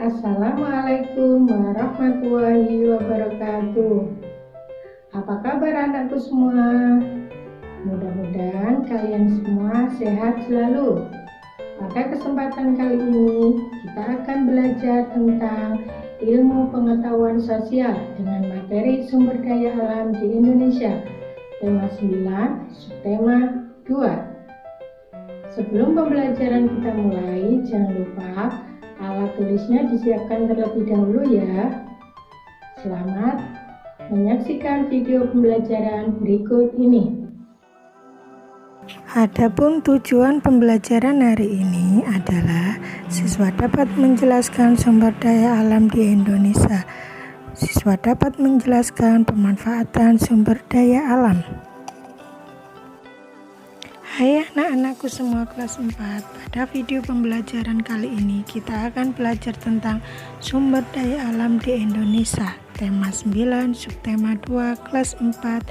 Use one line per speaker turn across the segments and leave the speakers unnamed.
Assalamualaikum warahmatullahi wabarakatuh. Apa kabar anakku semua? Mudah-mudahan kalian semua sehat selalu. Pada kesempatan kali ini kita akan belajar tentang ilmu pengetahuan sosial dengan materi sumber daya alam di Indonesia, tema 9, subtema 2. Sebelum pembelajaran kita mulai, jangan lupa alat tulisnya disiapkan terlebih dahulu ya. Selamat menyaksikan video pembelajaran berikut ini.
Adapun tujuan pembelajaran hari ini adalah siswa dapat menjelaskan sumber daya alam di Indonesia. Siswa dapat menjelaskan pemanfaatan sumber daya alam. Hai anak-anakku semua kelas 4, pada video pembelajaran kali ini kita akan belajar tentang sumber daya alam di Indonesia, tema 9, subtema 2, kelas 4,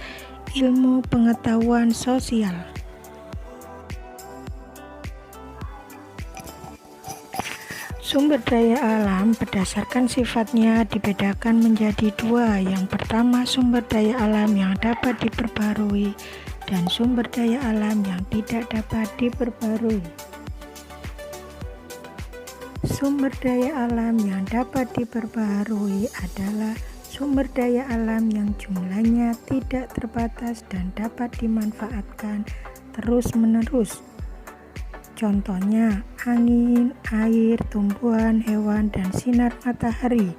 ilmu pengetahuan sosial. Sumber daya alam berdasarkan sifatnya dibedakan menjadi dua. Yang pertama, sumber daya alam yang dapat diperbarui dan sumber daya alam yang tidak dapat diperbarui. Sumber daya alam yang dapat diperbarui adalah sumber daya alam yang jumlahnya tidak terbatas dan dapat dimanfaatkan terus-menerus. Contohnya angin, air, tumbuhan, hewan, dan sinar matahari.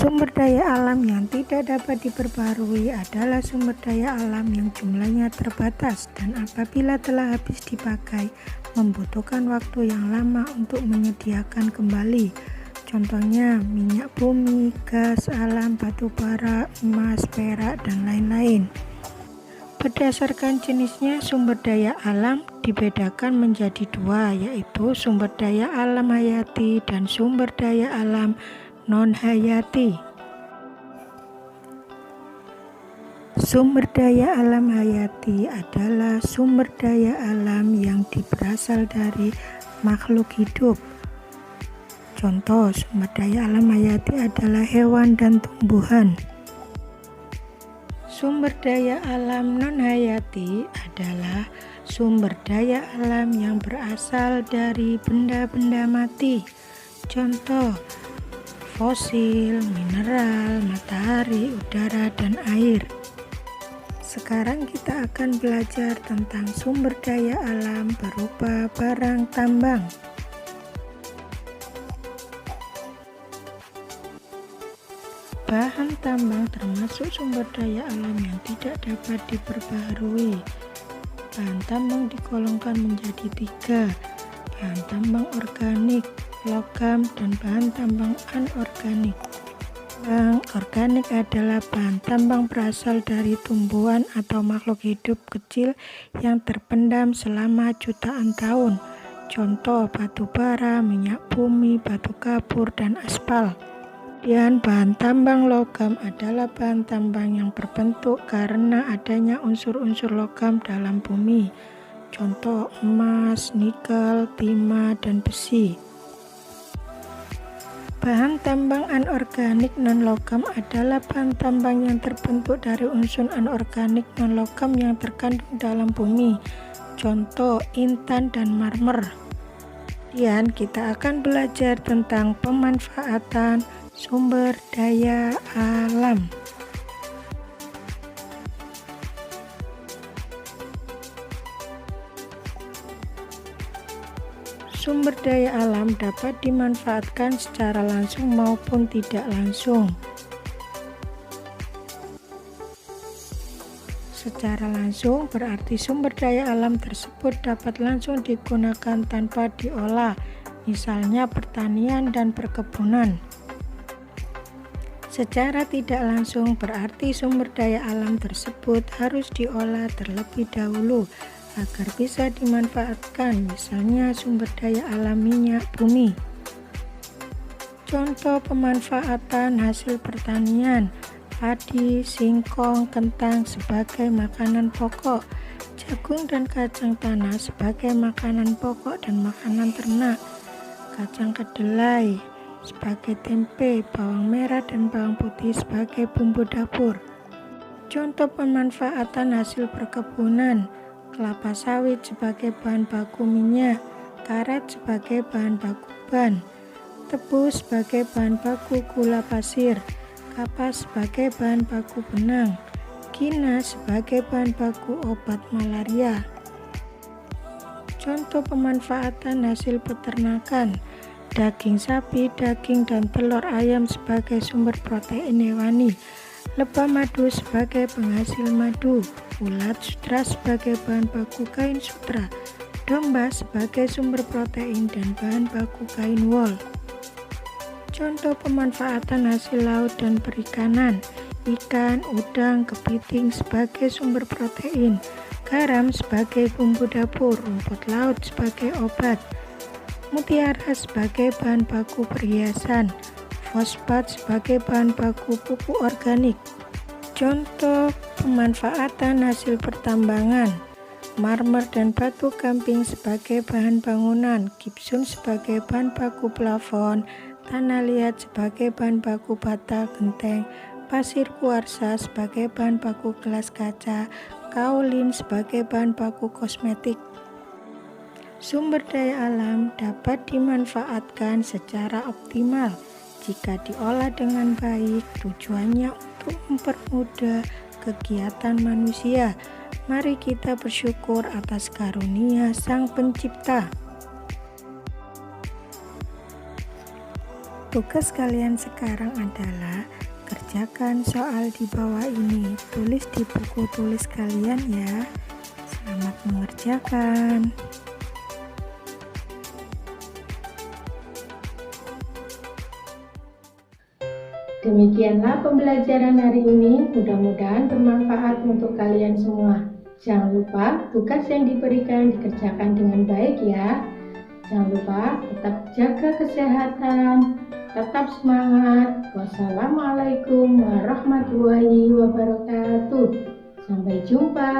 Sumber daya alam yang tidak dapat diperbarui adalah sumber daya alam yang jumlahnya terbatas dan apabila telah habis dipakai membutuhkan waktu yang lama untuk menyediakan kembali. Contohnya minyak bumi, gas alam, batu bara, emas, perak, dan lain-lain. Berdasarkan jenisnya, sumber daya alam dibedakan menjadi dua, yaitu sumber daya alam hayati dan sumber daya alam non-hayati. Sumber daya alam hayati adalah sumber daya alam yang berasal dari makhluk hidup. Contoh sumber daya alam hayati adalah hewan dan tumbuhan. Sumber daya alam non-hayati adalah sumber daya alam yang berasal dari benda-benda mati. Contoh fosil, mineral, matahari, udara, dan air. Sekarang kita akan belajar tentang sumber daya alam berupa barang tambang. Bahan tambang termasuk sumber daya alam yang tidak dapat diperbaharui. Bahan tambang digolongkan menjadi tiga: bahan tambang organik, logam, dan bahan tambang anorganik. Bahan organik adalah bahan tambang berasal dari tumbuhan atau makhluk hidup kecil yang terpendam selama jutaan tahun. Contoh batu bara, minyak bumi, batu kapur, dan aspal. Kemudian bahan tambang logam adalah bahan tambang yang berbentuk karena adanya unsur-unsur logam dalam bumi. Contoh emas, nikel, timah, dan besi. Bahan tambang anorganik non-logam adalah bahan tambang yang terbentuk dari unsur anorganik non-logam yang terkandung dalam bumi. Contoh intan dan marmer. Kemudian kita akan belajar tentang pemanfaatan sumber daya alam. Sumber daya alam dapat dimanfaatkan secara langsung maupun tidak langsung. Secara langsung berarti sumber daya alam tersebut dapat langsung digunakan tanpa diolah, misalnya pertanian dan perkebunan. Secara tidak langsung berarti sumber daya alam tersebut harus diolah terlebih dahulu agar bisa dimanfaatkan, misalnya sumber daya alam minyak bumi. Contoh pemanfaatan hasil pertanian: padi, singkong, kentang sebagai makanan pokok, jagung dan kacang tanah sebagai makanan pokok dan makanan ternak, kacang kedelai sebagai tempe, bawang merah dan bawang putih sebagai bumbu dapur. Contoh pemanfaatan hasil perkebunan: kelapa sawit sebagai bahan baku minyak, karet sebagai bahan baku ban, tebu sebagai bahan baku gula pasir, kapas sebagai bahan baku benang, kina sebagai bahan baku obat malaria. Contoh pemanfaatan hasil peternakan: daging sapi, daging dan telur ayam sebagai sumber protein hewani, lebah madu sebagai penghasil madu, ulat sutra sebagai bahan baku kain sutra, domba sebagai sumber protein dan bahan baku kain wol. Contoh pemanfaatan hasil laut dan perikanan: ikan, udang, kepiting sebagai sumber protein, garam sebagai bumbu dapur, rumput laut sebagai obat, mutiara sebagai bahan baku perhiasan, fosfat sebagai bahan baku pupuk organik. Contoh pemanfaatan hasil pertambangan: marmer dan batu gamping sebagai bahan bangunan, gipsum sebagai bahan baku plafon, tanah liat sebagai bahan baku bata genteng, pasir kuarsa sebagai bahan baku gelas kaca, kaolin sebagai bahan baku kosmetik. Sumber daya alam dapat dimanfaatkan secara optimal jika diolah dengan baik. Tujuannya untuk mempermudah kegiatan manusia. Mari kita bersyukur atas karunia Sang Pencipta. Tugas kalian sekarang adalah kerjakan soal di bawah ini. Tulis di buku tulis kalian ya. Selamat mengerjakan.
Demikianlah pembelajaran hari ini. Mudah-mudahan bermanfaat untuk kalian semua. Jangan lupa tugas yang diberikan dikerjakan dengan baik ya. Jangan lupa tetap jaga kesehatan, tetap semangat. Wassalamualaikum warahmatullahi wabarakatuh. Sampai jumpa.